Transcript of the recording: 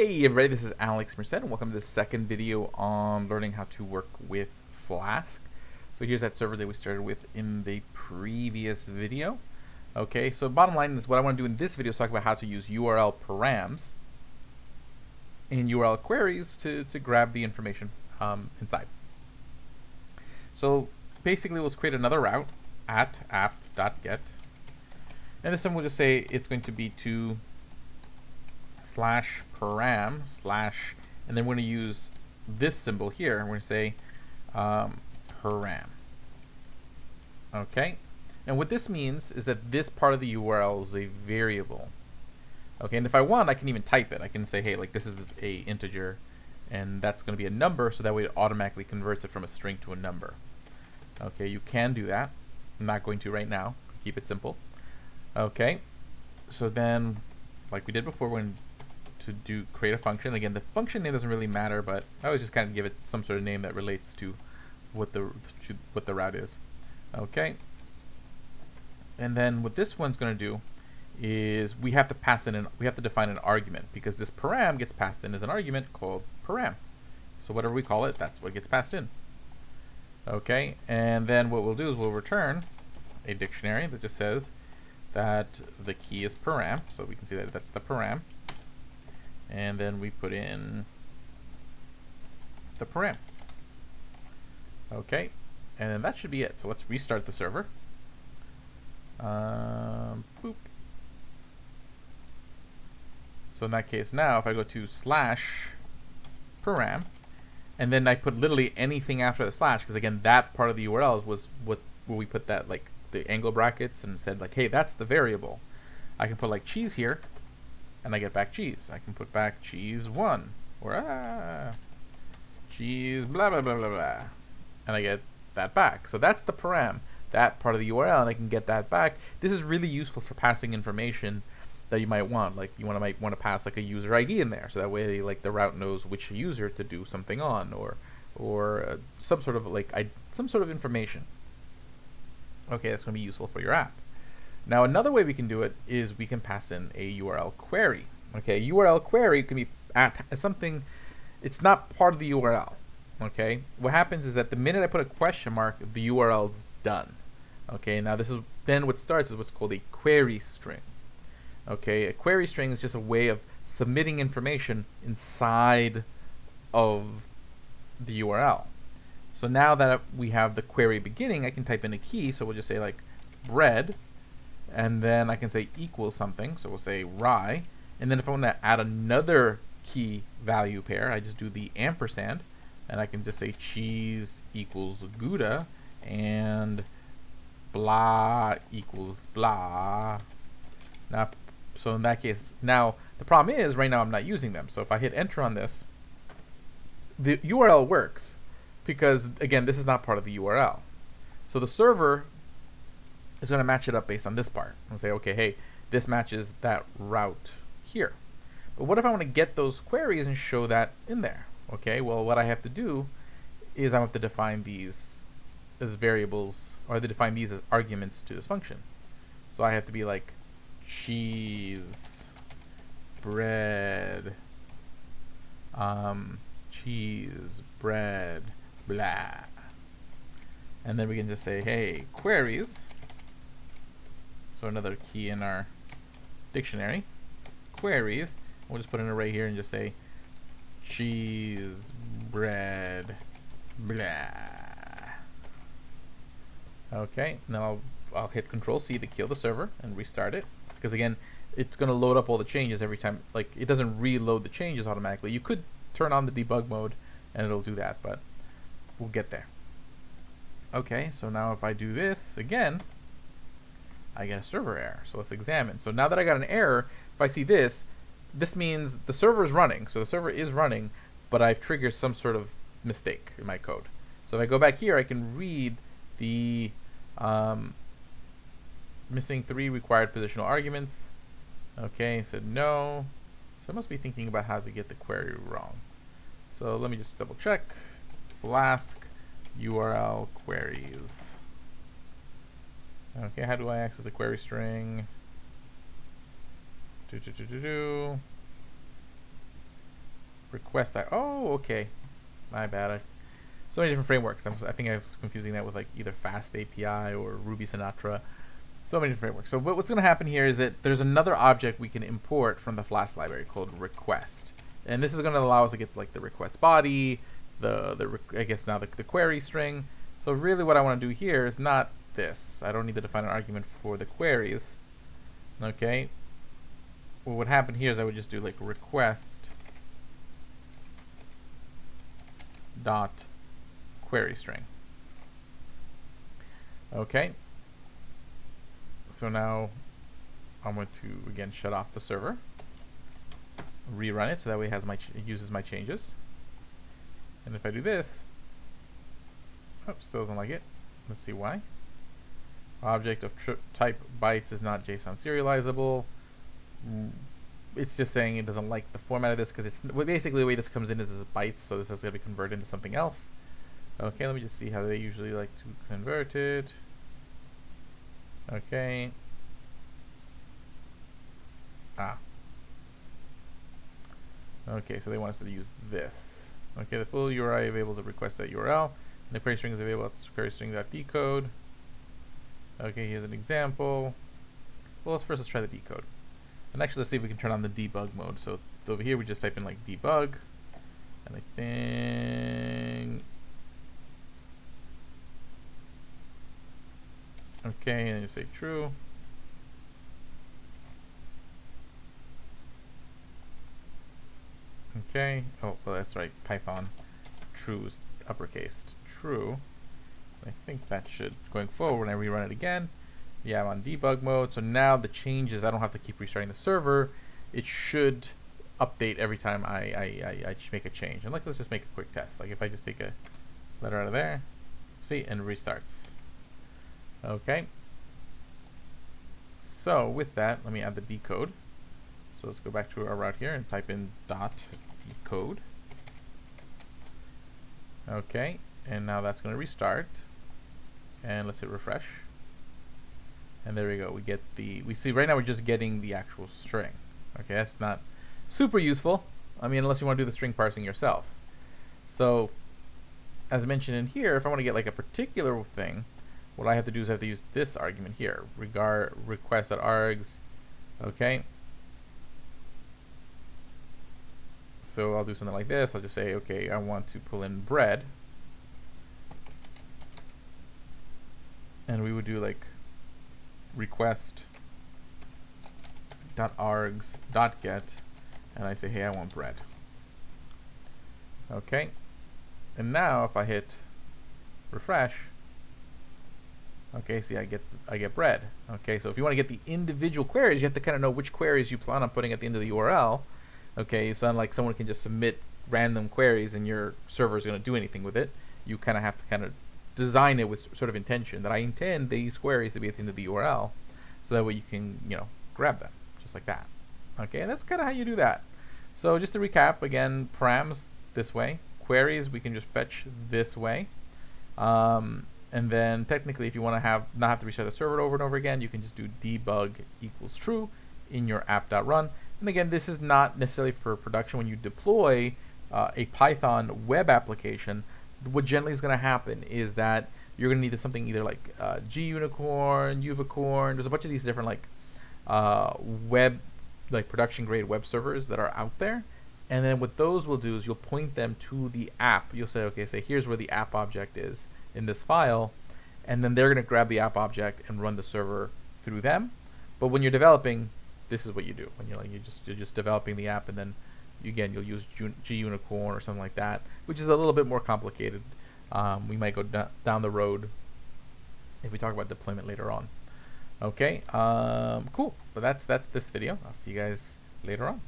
Hey everybody, this is Alex Merced and welcome to the second video on learning how to work with Flask. So here's that server that we started with in the previous video. Okay, so bottom line is what I want to do in this video is talk about how to use URL params and URL queries to grab the information inside. So basically let's create another route at app.get, and this one we'll just say it's going to be to /param/ and then we're going to use this symbol here. We're going to say param. Okay, and what this means is that this part of the URL is a variable. Okay, and if I want, I can even type it. I can say, hey, like this is a integer, and that's going to be a number, so that way it automatically converts it from a string to a number. Okay, you can do that. I'm not going to right now. Keep it simple. Okay, so then, like we did before, we're going to create a function. Again, the function name doesn't really matter, but I always just kind of give it some sort of name that relates to what the route is. Okay, and then what this one's going to do is we have to define an argument, because this param gets passed in as an argument called param. So whatever we call it, that's what gets passed in. Okay, and then what we'll do is we'll return a dictionary that just says that the key is param, so we can see that that's the param, and then we put in the param. Okay, and then that should be it. So let's restart the server. Boop. So in that case, now if I go to /param, and then I put literally anything after the slash, because again, that part of the URL was where we put that, like the angle brackets, and said like, hey, that's the variable. I can put like cheese here, and I get back cheese. I can put back cheese 1, or cheese blah blah blah blah blah, and I get that back. So that's the param, that part of the URL, and I can get that back. This is really useful for passing information that you might want, like you might want to pass like a user ID in there, so that way like the route knows which user to do something on, or some sort of information. Okay, that's going to be useful for your app. Now another way we can do it is we can pass in a URL query. Okay, a URL query can be something, it's not part of the URL. Okay, what happens is that the minute I put a question mark, the URL's done. Okay, now this is then what starts is what's called a query string. Okay, a query string is just a way of submitting information inside of the URL. So now that we have the query beginning, I can type in a key. So we'll just say like bread, and then I can say equals something. So we'll say rye, and then if I want to add another key value pair, I just do the ampersand, and I can just say cheese equals Gouda, and blah equals blah. Now, so in that case, now the problem is right now I'm not using them. So if I hit enter on this, the URL works, because again, this is not part of the URL. So the server is going to match it up based on this part and say, okay, hey, this matches that route here. But what if I want to get those queries and show that in there? Okay, well, what I have to do is I have to define these as variables, or to define these as arguments to this function. So I have to be like cheese, bread, cheese, bread, blah. And then we can just say, hey, queries. So another key in our dictionary, queries. We'll just put an array here and just say cheese, bread, blah. Okay, now I'll hit Control-C to kill the server and restart it, because again, it's going to load up all the changes every time. Like, it doesn't reload the changes automatically. You could turn on the debug mode and it'll do that, but we'll get there. Okay, so now if I do this again, I get a server error. So let's examine. So now that I got an error, if I see this, this means the server is running. So the server is running, but I've triggered some sort of mistake in my code. So if I go back here, I can read the missing 3 required positional arguments. Okay, so no. So I must be thinking about how to get the query wrong. So let me just double check. Flask URL queries. Okay, how do I access the query string? request that. Oh, okay. My bad. So many different frameworks. I think I was confusing that with like either Fast API or Ruby Sinatra. So many different frameworks. So what's going to happen here is that there's another object we can import from the Flask library called request, and this is going to allow us to get like the request body, I guess now the query string. So really, what I want to do here is not this. I don't need to define an argument for the queries. Okay. What would happen here is I would just do like request dot query string. Okay. So now I'm going to again shut off the server, rerun it so that way it has it uses my changes. And if I do this, oh, still doesn't like it. Let's see why. Object of type bytes is not JSON serializable. It's just saying it doesn't like the format of this because it's basically the way this comes in is as bytes, so this has got to be converted into something else. Okay, let me just see how they usually like to convert it. Okay. Okay, so they want us to use this. Okay, the full URI available is a request that URL, and the query string is available at query-string.decode. Okay, here's an example. Well, let's try the decode. And actually, let's see if we can turn on the debug mode. So over here, we just type in like debug, and I think. Okay, and then you say true. Okay. Oh, well, that's right. Python true is uppercased. True. I think that should, going forward, when I rerun it again, yeah, I'm on debug mode. So now the changes, I don't have to keep restarting the server. It should update every time I make a change. And like, let's just make a quick test. Like if I just take a letter out of there, see, and restarts. Okay. So with that, let me add the decode. So let's go back to our route here and type in dot decode. Okay, and now that's going to restart. And let's hit refresh. And there we go. We get we see right now we're just getting the actual string. Okay, that's not super useful. I mean, unless you want to do the string parsing yourself. So, as mentioned in here, if I want to get like a particular thing, what I have to do is I have to use this argument here, regard request.args. Okay. So I'll do something like this. I'll just say, okay, I want to pull in bread. And we would do like request.args.get, and I say, hey, I want bread. Okay. And now if I hit refresh, okay, see, I get bread. Okay, so if you want to get the individual queries, you have to kind of know which queries you plan on putting at the end of the URL. Okay, so unlike someone can just submit random queries and your server is going to do anything with it, you kind of have to kind of design it with sort of intention that I intend these queries to be at the end of the URL, so that way you can, you know, grab them just like that. Okay, and that's kind of how you do that. So just to recap again, params this way, queries we can just fetch this way, and then technically if you want to not have to restart the server over and over again, you can just do debug equals true in your app.run. And again, this is not necessarily for production. When you deploy a Python web application, what generally is going to happen is that you're going to need something either like GUnicorn, Uvicorn. There's a bunch of these different like web, like production grade web servers that are out there. And then what those will do is you'll point them to the app. You'll say, okay, say here's where the app object is in this file, and then they're going to grab the app object and run the server through them. But when you're developing, this is what you do. When you're just developing the app, and then you'll use GUnicorn or something like that, which is a little bit more complicated. We might go down the road if we talk about deployment later on. Okay, cool. But that's this video. I'll see you guys later on.